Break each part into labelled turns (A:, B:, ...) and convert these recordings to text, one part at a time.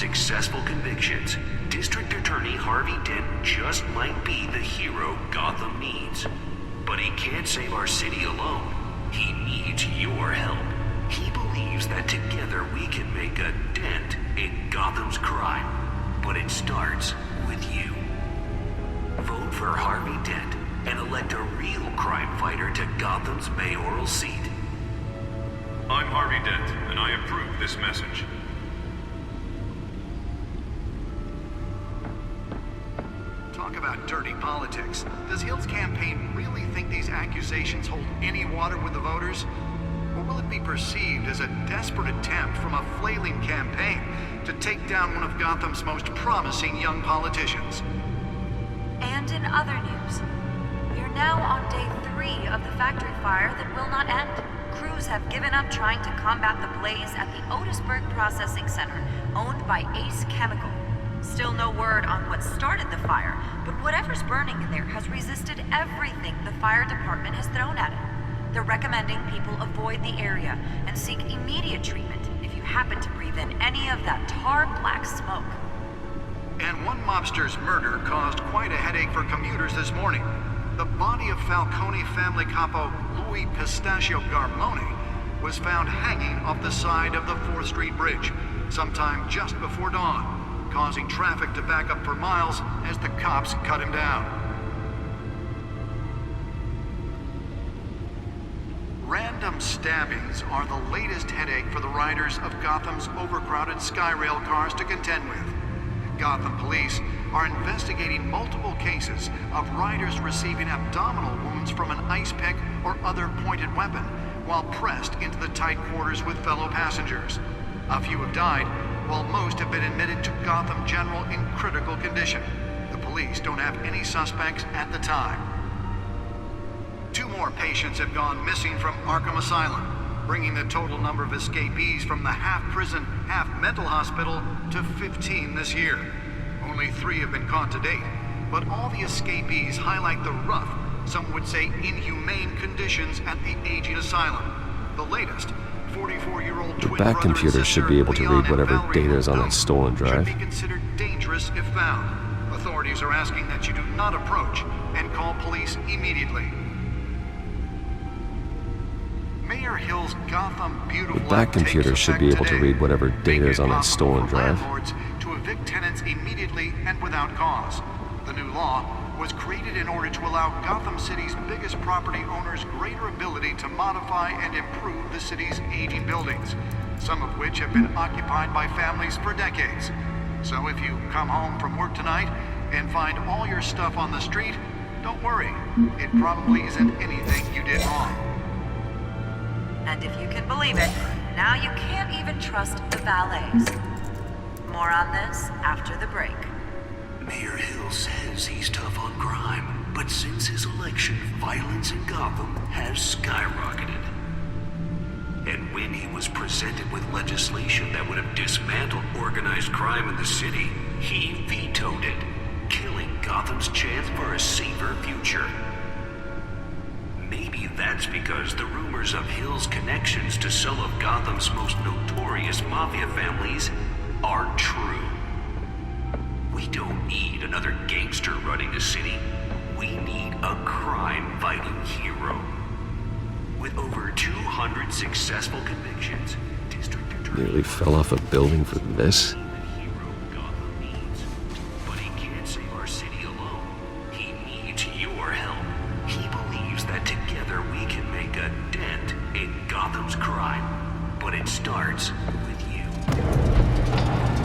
A: successful convictions, District Attorney Harvey Dent just might be the hero Gotham needs. But he can't save our city alone. He needs your help. He believes that together we can make a dent in Gotham's crime. But it starts with you. Vote for Harvey Dent and elect a real crime fighter to Gotham's mayoral seat.
B: I'm Harvey Dent, and I approve this message.
C: Talk about dirty politics. Does Hill's campaign really think these accusations hold any water with the voters? Or will it be perceived as a desperate attempt from a flailing campaign to take down one of Gotham's most promising young politicians?
D: And in other news, we're now on day 3 of the factory fire that will not end. Crews have given up trying to combat the blaze at the Otisburg Processing Center, owned by Ace Chemical. Still no word on what started the fire, but whatever's burning in there has resisted everything the fire department has thrown at it. They're recommending people avoid the area and seek immediate treatment if you happen to breathe in any of that tar-black smoke.
C: And one mobster's murder caused quite a headache for commuters this morning. The body of Falcone family capo Louis Pistachio Garmone was found hanging off the side of the 4th Street Bridge sometime just before dawn, causing traffic to back up for miles as the cops cut him down. Random stabbings are the latest headache for the riders of Gotham's overcrowded Skyrail cars to contend with. Gotham police are investigating multiple cases of riders receiving abdominal wounds from an ice pick or other pointed weapon while pressed into the tight quarters with fellow passengers. A few have died, while most have been admitted to Gotham General in critical condition. The police don't have any suspects at the time. 2 more patients have gone missing from Arkham Asylum, bringing the total number of escapees from the half-prison, half-mental hospital to 15 this year. Only 3 have been caught to date, but all the escapees highlight the rough, some would say inhumane conditions at the aging asylum. The latest, 44-year-old twin brother
E: back computer
C: and
E: should
C: sister
E: be able to
C: Leon
E: read whatever
C: and Valerie
E: data is on that stolen drive.
C: should be considered dangerous if found. Authorities are asking that you do not approach and call police immediately. Mayor Hill's Gotham Beautiful
E: The back
C: Act takes
E: computer should be
C: effect
E: able to
C: today,
E: read whatever data
C: making
E: is on
C: it
E: that
C: possible
E: stolen
C: for
E: drive.
C: landlords to evict tenants immediately and without cause. The new law was created in order to allow Gotham City's biggest property owners greater ability to modify and improve the city's aging buildings, some of which have been occupied by families for decades. So if you come home from work tonight and find all your stuff on the street, don't worry. It probably isn't anything you did wrong.
D: And if you can believe it, now you can't even trust the valets. More on this after the break.
A: Mayor Hill says he's tough on crime, but since his election, violence in Gotham has skyrocketed. And when he was presented with legislation that would have dismantled organized crime in the city, he vetoed it, killing Gotham's chance for a safer future. Maybe that's because the rumors of Hill's connections to some of Gotham's most notorious mafia families are true. We don't need another gangster running the city. We need a crime-fighting hero. With over 200 successful convictions, District Attorney
E: Nearly fell off a building for this.
A: the hero Gotham needs. But he can't save our city alone. He needs your help. He believes that together we can make a dent in Gotham's crime. But it starts with you.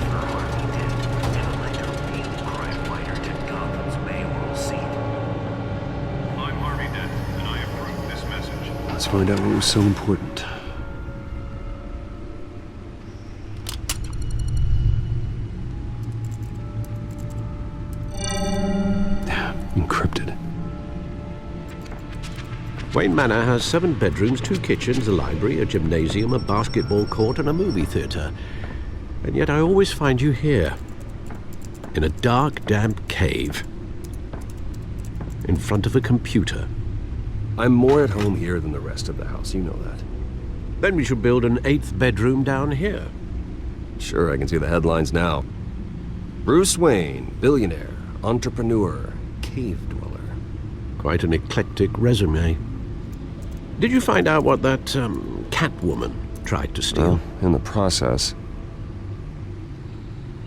A: For Harvey Dent, and elect a real crime fighter to Gotham's mayoral seat.
B: I'm Harvey Dent, and I approve this message.
E: Let's find out what was so important. Encrypted.
F: Wayne Manor has 7 bedrooms, 2 kitchens, a library, a gymnasium, a basketball court, and a movie theater. And yet I always find you here, in a dark, damp cave, in front of a computer.
E: I'm more at home here than the rest of the house, you know that.
F: Then we should build an 8th bedroom down here.
E: Sure, I can see the headlines now. Bruce Wayne, billionaire, entrepreneur, cave dweller.
F: Quite an eclectic resume. Did you find out what that, Catwoman tried to steal?
E: Well, in the process,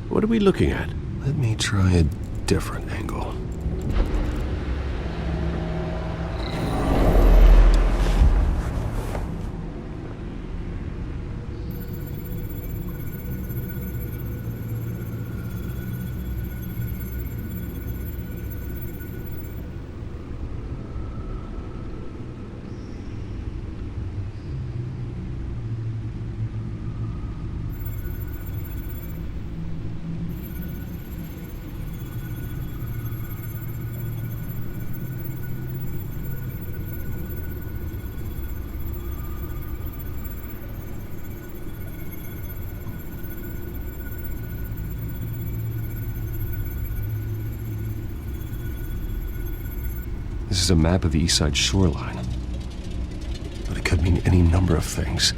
F: What are we looking at?
E: let me try a different angle. This is a map of the East Side shoreline. But it could mean any number of things.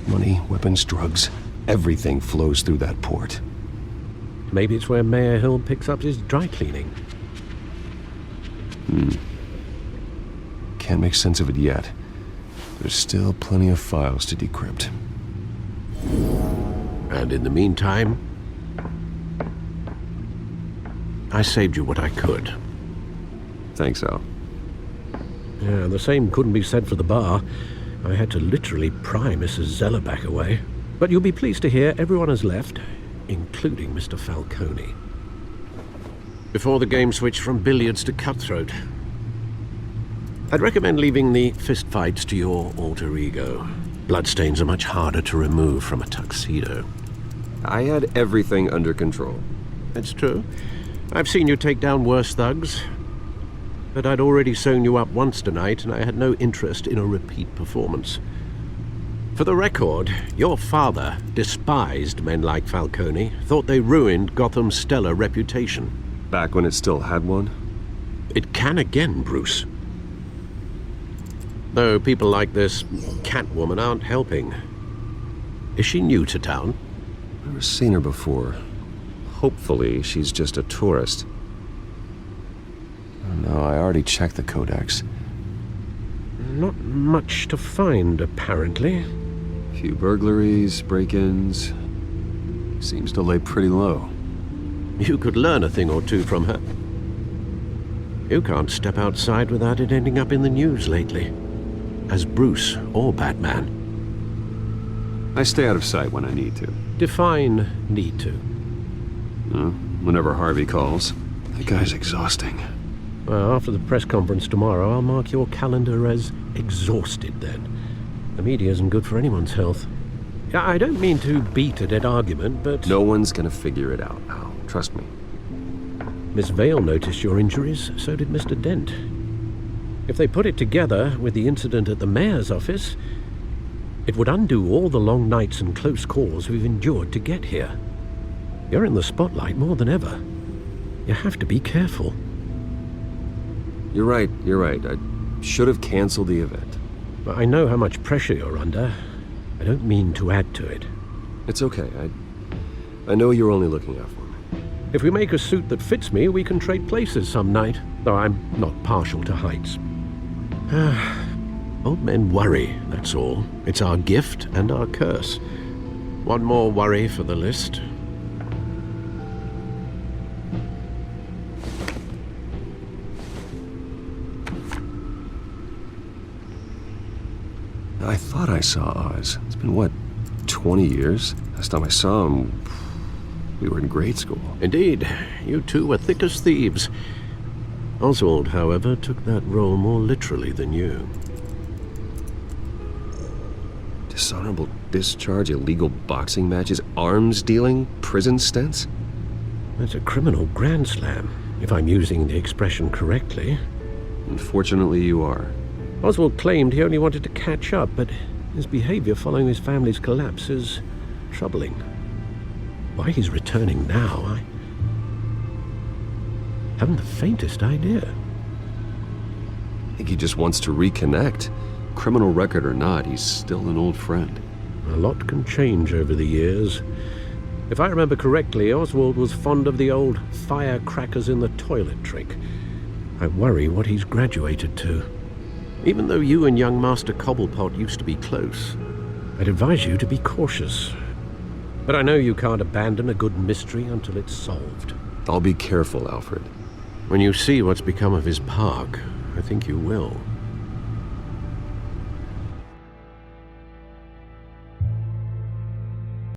E: Money, weapons, drugs, everything flows through that port.
F: Maybe it's where Mayor Hill picks up his dry cleaning.
E: Can't make sense of it yet. There's still plenty of files to decrypt.
F: And in the meantime, I saved you what I could.
E: Thanks, Al.
F: Yeah, the same couldn't be said for the bar. I had to literally pry Mrs. Zellerback away. But you'll be pleased to hear everyone has left, including Mr. Falcone. Before the game switched from billiards to cutthroat. I'd recommend leaving the fistfights to your alter ego. Bloodstains are much harder to remove from a tuxedo.
E: I had everything under control.
F: That's true. I've seen you take down worse thugs. But I'd already sewn you up once tonight, and I had no interest in a repeat performance. For the record, your father despised men like Falcone, thought they ruined Gotham's stellar reputation.
E: Back when it still had one?
F: It can again, Bruce. Though people like this Catwoman aren't helping. Is she new to town?
E: Never seen her before. Hopefully, she's just a tourist. No, I already checked the codex.
F: Not much to find, apparently.
E: Few burglaries, break-ins. Seems to lay pretty low.
F: You could learn a thing or two from her. You can't step outside without it ending up in the news lately. As Bruce or Batman.
E: I stay out of sight when I need to.
F: Define need to.
E: Whenever Harvey calls. That guy's exhausting.
F: Well, after the press conference tomorrow, I'll mark your calendar as exhausted then. The media isn't good for anyone's health. I don't mean to beat a dead argument, but...
E: No one's gonna figure it out, Al. Trust me.
F: Miss Vale noticed your injuries, so did Mr. Dent. If they put it together with the incident at the mayor's office, it would undo all the long nights and close calls we've endured to get here. You're in the spotlight more than ever. You have to be careful.
E: You're right. I should have canceled the event.
F: But I know how much pressure you're under. I don't mean to add to it.
E: It's okay. I know you're only looking out for me.
F: If we make a suit that fits me, we can trade places some night, though I'm not partial to heights. Old men worry, that's all. It's our gift and our curse. One more worry for the list.
E: I thought I saw Oz. It's been, what, 20 years? Last time I saw him, we were in grade school.
F: Indeed, you two were thick as thieves. Oswald, however, took that role more literally than you.
E: Dishonorable discharge, illegal boxing matches, arms dealing, prison stints?
F: That's a criminal grand slam, if I'm using the expression correctly.
E: Unfortunately, you are.
F: Oswald claimed he only wanted to catch up, but his behavior following his family's collapse is troubling. Why he's returning now, I haven't the faintest idea.
E: I think he just wants to reconnect. Criminal record or not, he's still an old friend.
F: A lot can change over the years. If I remember correctly, Oswald was fond of the old firecrackers in the toilet trick. I worry what he's graduated to. Even though you and young Master Cobblepot used to be close, I'd advise you to be cautious. But I know you can't abandon a good mystery until it's solved.
E: I'll be careful, Alfred.
F: When you see what's become of his park, I think you will.